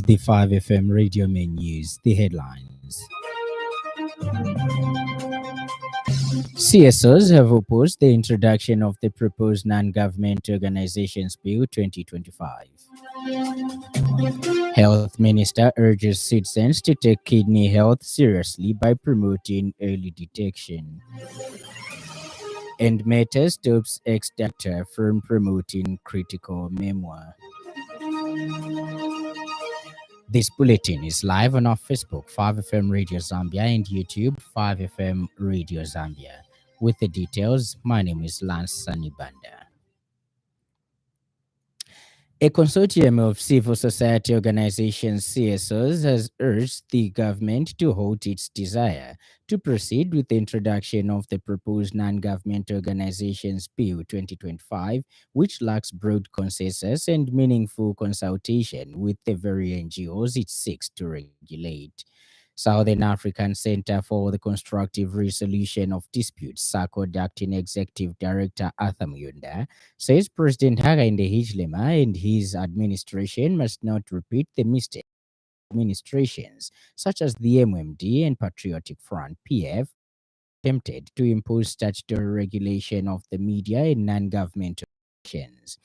The 5FM radio main news, the headlines. CSOs have opposed the introduction of the proposed non-government organizations bill 2025. Health Minister urges citizens to take kidney health seriously by promoting early detection. And Meta stops ex-doctor from promoting critical memoir. This bulletin is live on our Facebook, 5FM Radio Zambia, and YouTube, 5FM Radio Zambia. With the details, my name is Lance Sannie. A consortium of civil society organizations, CSOs, has urged the government to halt its desire to proceed with the introduction of the proposed non-government organizations Bill 2025, which lacks broad consensus and meaningful consultation with the very NGOs it seeks to regulate. Southern African Center for the Constructive Resolution of Disputes, SACOD Acting Executive Director Arthur Muyunda, says President Hakainde Hichilema and his administration must not repeat the mistakes of administrations such as the MMD and Patriotic Front (PF) attempted to impose statutory regulation of the media and non-government organizations.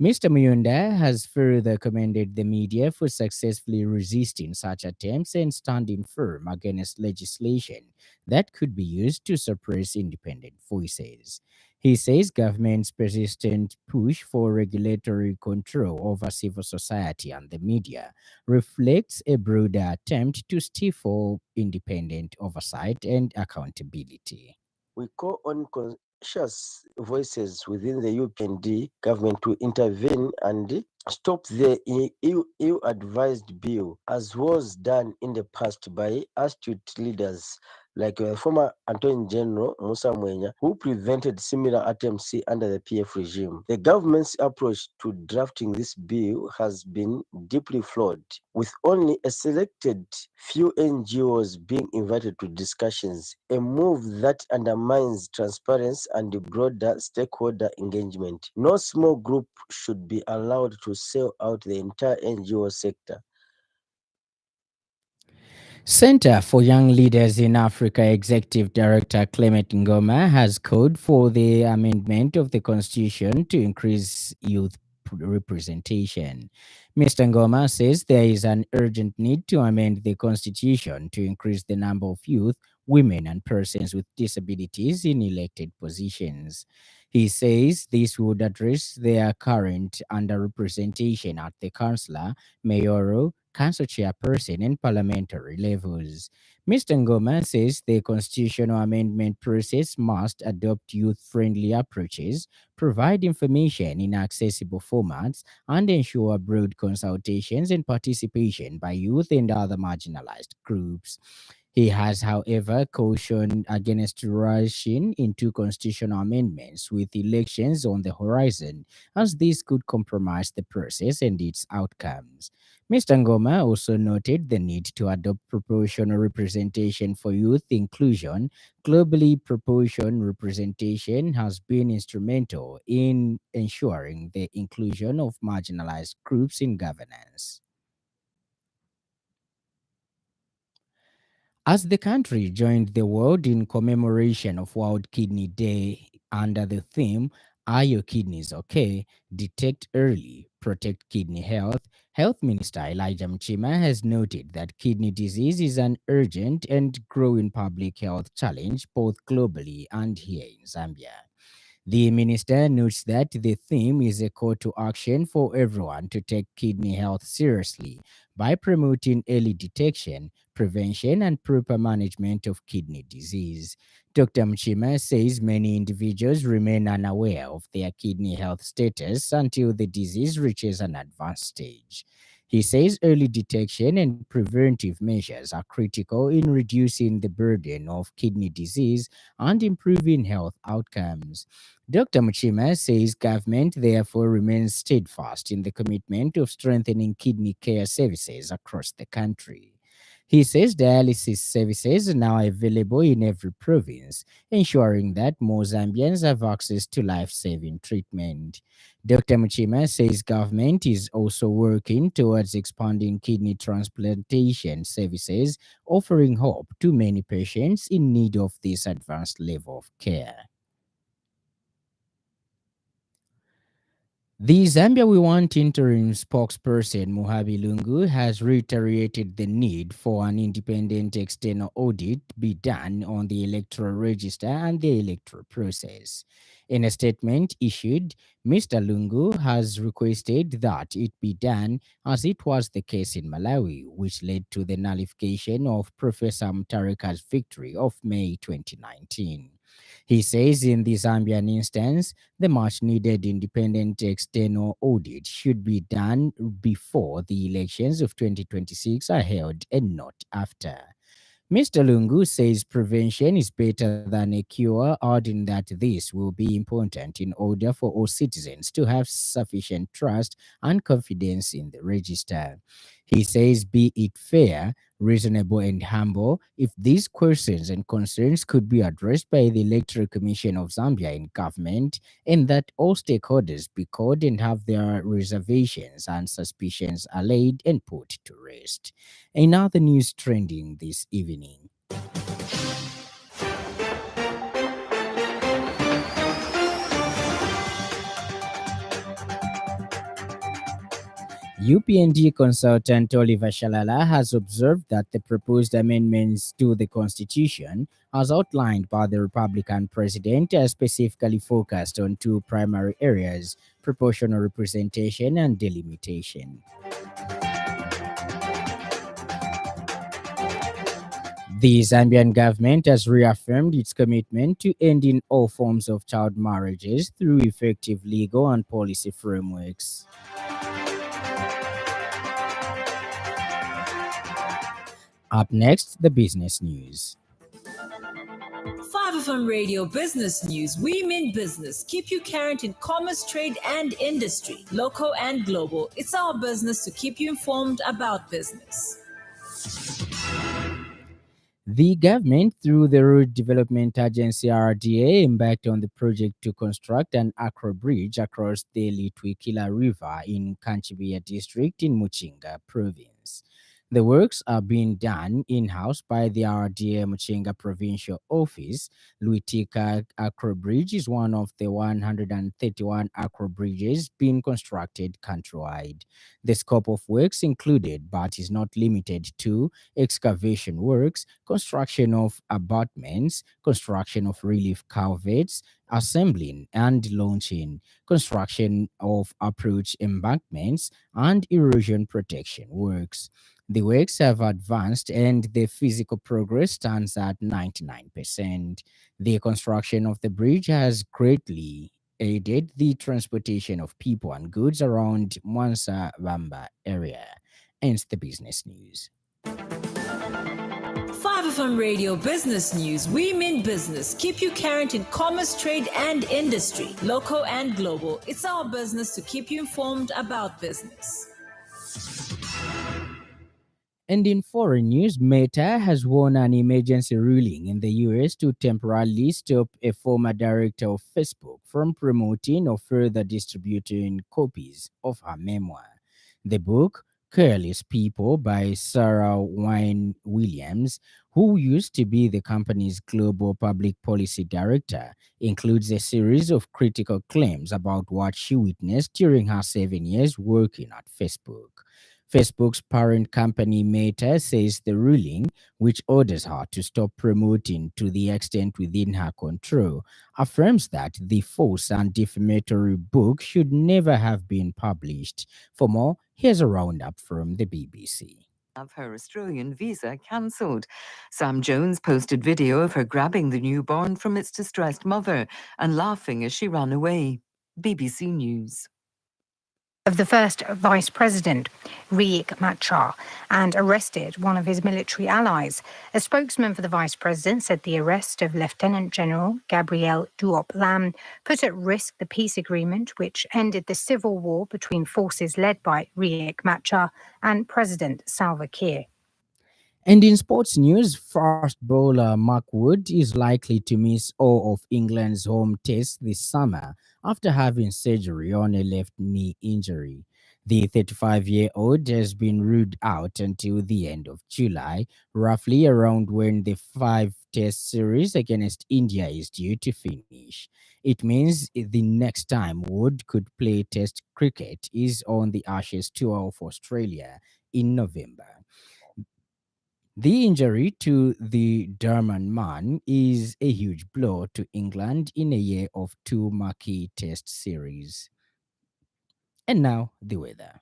Mr. Muyunda has further commended the media for successfully resisting such attempts and standing firm against legislation that could be used to suppress independent voices. He says government's persistent push for regulatory control over civil society and the media reflects a broader attempt to stifle independent oversight and accountability. We call on conscious voices within the UPND government to intervene and stop the ill-advised bill, as was done in the past by astute leaders like former Attorney General Musa Mwenya, who prevented similar attempts under the PF regime. The government's approach to drafting this bill has been deeply flawed, with only a selected few NGOs being invited to discussions, a move that undermines transparency and broader stakeholder engagement. No small group should be allowed to sell out the entire NGO sector. Center for Young Leaders in Africa Executive Director Clement Ngoma has called for the amendment of the Constitution to increase youth representation. Mr. Ngoma says there is an urgent need to amend the Constitution to increase the number of youth, women, and persons with disabilities in elected positions. He says this would address their current underrepresentation at the councillor, mayoral, council chairperson, and parliamentary levels. Mr. Ngoma says the constitutional amendment process must adopt youth-friendly approaches, provide information in accessible formats, and ensure broad consultations and participation by youth and other marginalized groups. He has, however, cautioned against rushing into constitutional amendments with elections on the horizon, as this could compromise the process and its outcomes. Mr. Ngoma also noted the need to adopt proportional representation for youth inclusion. Globally, proportional representation has been instrumental in ensuring the inclusion of marginalized groups in governance. As the country joined the world in commemoration of World Kidney Day under the theme, Are Your Kidneys Okay? Detect Early, Protect Kidney Health, Health Minister Elijah Mchima has noted that kidney disease is an urgent and growing public health challenge both globally and here in Zambia. The minister notes that the theme is a call to action for everyone to take kidney health seriously by promoting early detection, prevention, and proper management of kidney disease. Dr. Mchima says many individuals remain unaware of their kidney health status until the disease reaches an advanced stage. He says early detection and preventive measures are critical in reducing the burden of kidney disease and improving health outcomes. Dr. Mchima says government therefore remains steadfast in the commitment of strengthening kidney care services across the country. He says dialysis services are now available in every province, ensuring that more Zambians have access to life-saving treatment. Dr. Muchima says government is also working towards expanding kidney transplantation services, offering hope to many patients in need of this advanced level of care. The Zambia We Want interim spokesperson Muhabi Lungu has reiterated the need for an independent external audit be done on the electoral register and the electoral process. In a statement issued, Mr. Lungu has requested that it be done as it was the case in Malawi, which led to the nullification of Professor Mutharika's victory of May 2019. He says in the Zambian instance, the much needed independent external audit should be done before the elections of 2026 are held and not after. Mr. Lungu says prevention is better than a cure, adding that this will be important in order for all citizens to have sufficient trust and confidence in the register. He says, be it fair, reasonable, and humble, if these questions and concerns could be addressed by the Electoral Commission of Zambia in government, and that all stakeholders be called and have their reservations and suspicions allayed and put to rest. Another news trending this evening. UPND consultant Oliver Shalala has observed that the proposed amendments to the Constitution, as outlined by the Republican president, are specifically focused on two primary areas: proportional representation and delimitation. The Zambian government has reaffirmed its commitment to ending all forms of child marriages through effective legal and policy frameworks. Up next, the business news. 5FM Radio Business News. We mean business. Keep you current in commerce, trade, and industry, local and global. It's our business to keep you informed about business. The government, through the Road Development Agency RDA, embarked on the project to construct an acro bridge across the Litwikila River in Kanchibia district in Muchinga province. The works are being done in-house by the RDA Muchinga Provincial Office. Luitika Acro Bridge is one of the 131 acro bridges being constructed countrywide. The scope of works included, but is not limited to, excavation works, construction of abutments, construction of relief culverts, assembling and launching, construction of approach embankments, and erosion protection works. The works have advanced and the physical progress stands at 99%. The construction of the bridge has greatly aided the transportation of people and goods around Mwanza Bamba area. Ends the business news. 5FM Radio Business News. We mean business. Keep you current in commerce, trade, and industry, local and global. It's our business to keep you informed about business. And in foreign news, Meta has won an emergency ruling in the US to temporarily stop a former director of Facebook from promoting or further distributing copies of her memoir. The book, Careless People by Sarah Wynne Williams, who used to be the company's global public policy director, includes a series of critical claims about what she witnessed during her 7 years working at Facebook. Facebook's parent company Meta says the ruling, which orders her to stop promoting to the extent within her control, affirms that the false and defamatory book should never have been published. For more, here's a roundup from the BBC. Have her Australian visa cancelled. Sam Jones posted video of her grabbing the newborn from its distressed mother and laughing as she ran away. BBC News. Of the first vice president, Riek Machar, and arrested one of his military allies. A spokesman for the vice president said the arrest of Lieutenant General Gabriel Duop Lam put at risk the peace agreement which ended the civil war between forces led by Riek Machar and President Salva Kiir. And in sports news, fast bowler Mark Wood is likely to miss all of England's home tests this summer after having surgery on a left knee injury. The 35-year-old has been ruled out until the end of July, roughly around when the five-test series against India is due to finish. It means the next time Wood could play test cricket is on the Ashes tour of Australia in November. The injury to the Durman man is a huge blow to England in a year of two marquee test series. And now, the weather.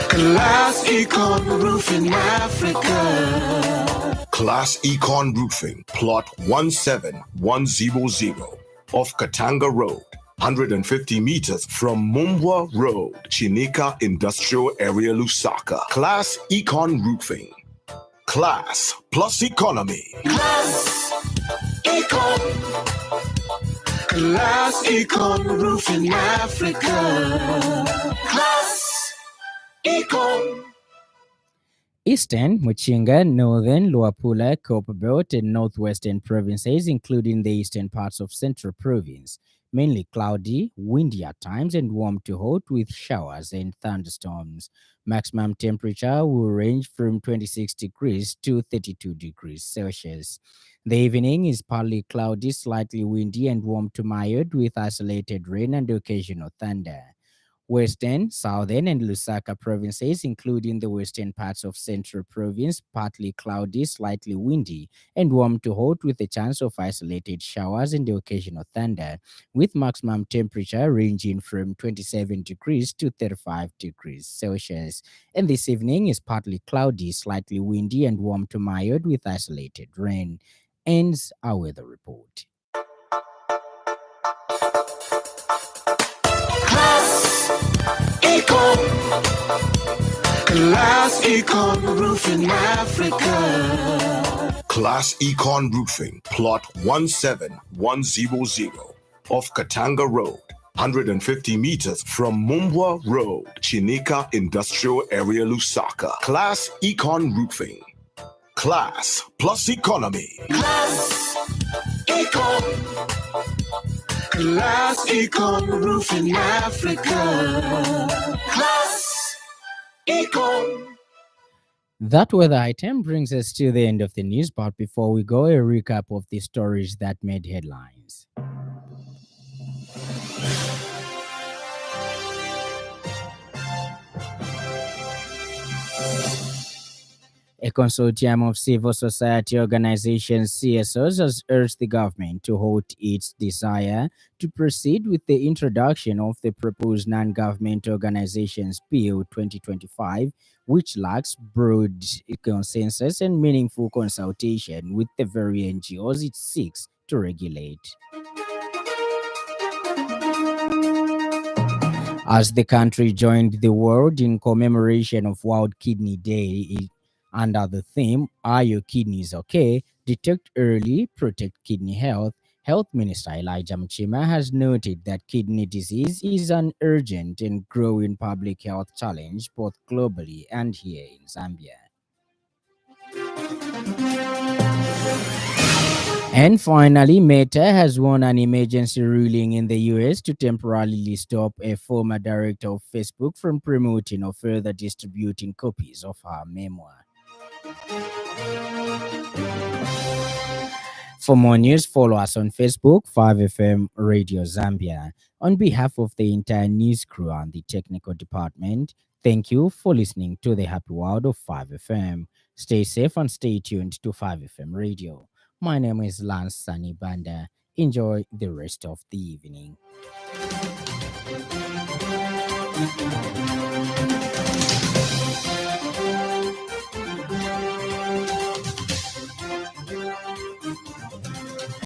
Class Econ Roofing Africa. Class Econ Roofing, plot 17100 off Katanga Road, 150 meters from Mumbwa Road, Chinika Industrial Area, Lusaka. Class Econ Roofing. Class plus economy. Class Econ. Class Econ Roofing Africa. Class Econ. Eastern, Muchinga, Northern, Luapula, Copperbelt, and Northwestern provinces, including the eastern parts of Central Province, mainly cloudy, windy at times, and warm to hot with showers and thunderstorms. Maximum temperature will range from 26 degrees to 32 degrees Celsius. The evening is partly cloudy, slightly windy, and warm to mild with isolated rain and occasional thunder. Western, Southern, and Lusaka provinces, including the western parts of Central Province, partly cloudy, slightly windy, and warm to hot with a chance of isolated showers and the occasional thunder, with maximum temperature ranging from 27 degrees to 35 degrees Celsius. And this evening is partly cloudy, slightly windy, and warm to mild with isolated rain. Ends our weather report. Econ. Class Econ Roofing Africa. Class Econ Roofing, plot 17100 off Katanga Road, 150 meters from Mumbwa Road, Chinika Industrial Area, Lusaka. Class Econ Roofing. Class plus economy. Class Econ. Class Econ Roofing Africa. Class Econ. That weather item brings us to the end of the news, but before we go, a recap of the stories that made headlines. A consortium of civil society organizations, CSOs, has urged the government to halt its desire to proceed with the introduction of the proposed Non-Government Organizations Bill 2025, which lacks broad consensus and meaningful consultation with the very NGOs it seeks to regulate. As the country joined the world in commemoration of World Kidney Day, under the theme, Are Your Kidneys Okay? Detect Early, Protect Kidney Health, Health Minister Elijah Mchima has noted that kidney disease is an urgent and growing public health challenge both globally and here in Zambia. And finally, Meta has won an emergency ruling in the US to temporarily stop a former director of Facebook from promoting or further distributing copies of her memoir. For more news, follow us on Facebook, 5FM Radio Zambia. On behalf of the entire news crew and the technical department, thank you for listening to the happy world of 5FM. Stay safe and stay tuned to 5FM Radio. My name is Lance Sannie. Enjoy the rest of the evening.